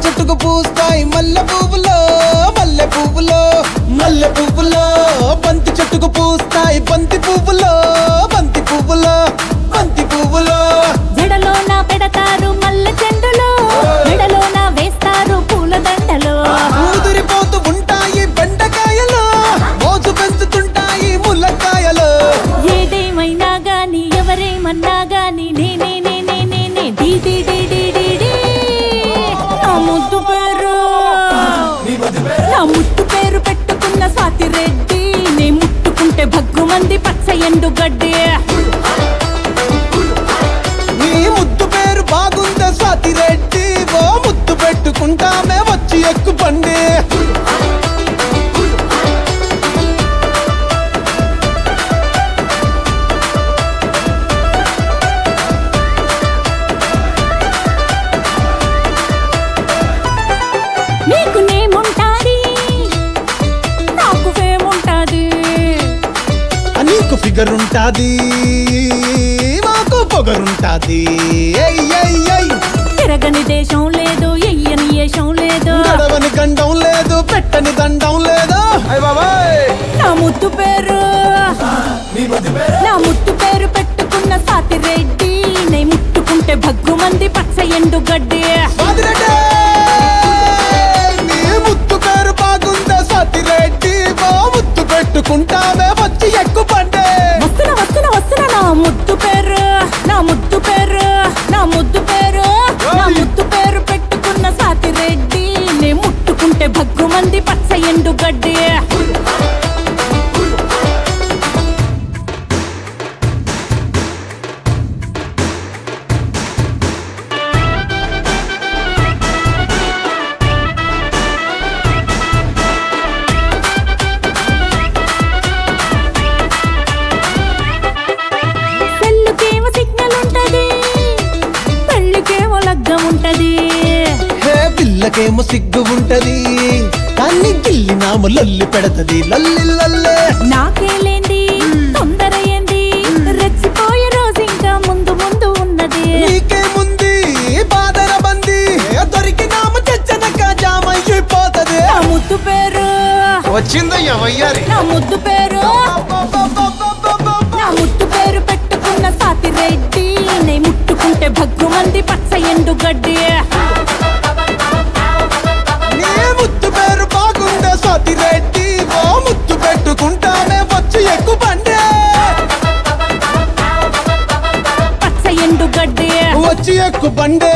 చెట్టుకు పూస్తాయి మల్లె పువ్వులో మల్లె పువ్వులో మల్లె పువ్వులో బంతి చెట్టుకు పూస్తాయి బంతి పువ్వులో బంతి పువ్వులో బంతి పువ్వులో జడలోన పెడతారు మల్లె చెండులో మెడలోన వేస్తారు పూల దండలో ఊదిరిపోతూ ఉంటాయి బెండకాయలో మోసు పెంచుతుంటాయి ముల్లకాయలో ఏదేమైనా గాని ఎవరేమన్నా గాని నేనే నేనే నేనే డి డి డి డి డి డి నా ముద్దు పేరు పెట్టుకున్న స్వాతి రెడ్డి నే ముట్టుకుంటే భగ్గుమంది పచ్చ ఎండు గడ్డి నీ ముద్దు పేరు బాగుందా స్వాతి రెడ్డి ఓ ముద్దు పెట్టుకుంటామే వచ్చి ఎక్కు పండి నీకు నేముంటాది నాకు ఫేముంటాది నీకు ఫిగర్ ఉంటాది మాకు పొగరుంటాది తిరగని దేశం లేదు ఎయ్యని ఏషం లేదు గడవని గండం లేదు పెట్టని దండం లేదు నా ముద్దు పేరు పెట్టుకున్న సాతి రెడ్డి నే ముట్టుకుంటే భగ్గుమంది పచ్చ ఎండు గడ్డి నీ ముద్దు పేరు బాగుందా స్వాతి రెడ్డి ఓ ముద్దు పెట్టుకుంటామే వచ్చి ఎక్కు పండే వస్తున్నా వస్తున్నా వస్తున్నా నా ముద్దు పేరు నా ముద్దు పేరు నా ముద్దు పేరు నా ముద్దు పేరు పెట్టుకున్న సాతి రెడ్డి నే ముట్టుకుంటే భగ్గుమంది పచ్చ ఎండు గడ్డి పిల్లకేమో సిగ్గు ఉంటది కానీ గిల్లినాము లొల్లి పెడతది లల్లి లల్లే నాకేలేంది తొందర ఏంది రెచ్చిపోయే రోజు ఇంకా ముందు ముందు ఉన్నది నీకేముంది బాదర బంది దొరికినాము తెచ్చనక జామైపోతది నా ముద్దు పేరు వచ్చిందయ్యా వయ్యారి నా ముద్దు పేరు నా ముద్దు పేరు పెట్టుకున్న సాతి రెడ్డి నే ముట్టుకుంటే భగ్గుమంది పచ్చ ఎండు గడ్డి ముద్దు పేరు బాగుందా స్వాతి రెడ్డి ఓ ముద్దు పెట్టుకుంటానే వచ్చి ఎక్కు పండే పచ్చ ఎండు గడ్డి వచ్చి ఎక్కు బండే